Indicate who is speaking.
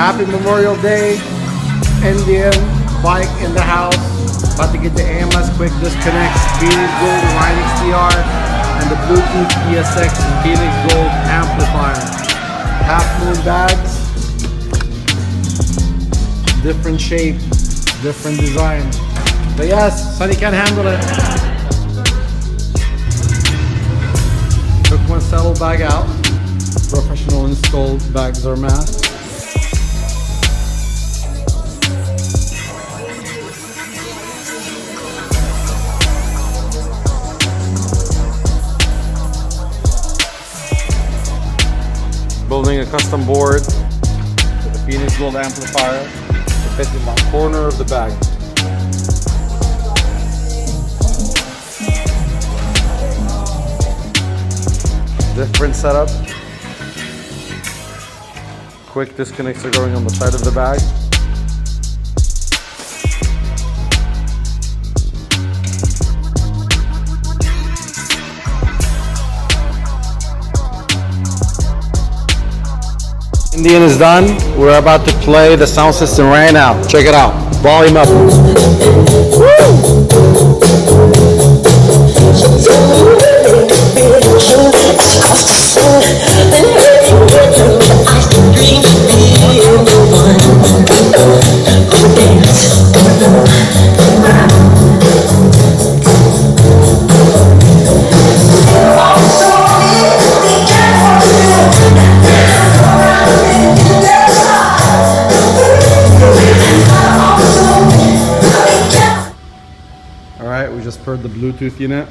Speaker 1: Happy Memorial Day. Indian bike in the house. About to get the AMS Quick Disconnect, Phoenix Gold Orion XTR, and the Bluetooth ESX Phoenix Gold Amplifier. Half moon bags. Different shape, different design. But yes, Sonny can handle it. Took one saddle bag out. Professional installed bags are masked. Building a custom board with a Phoenix Gold amplifier to fit in the corner of the bag. Different setup. Quick disconnects are going on the side of the bag. Indian is done. We're about to play the sound system right now. Check it out. Volume up. Alright, we just paired the Bluetooth unit.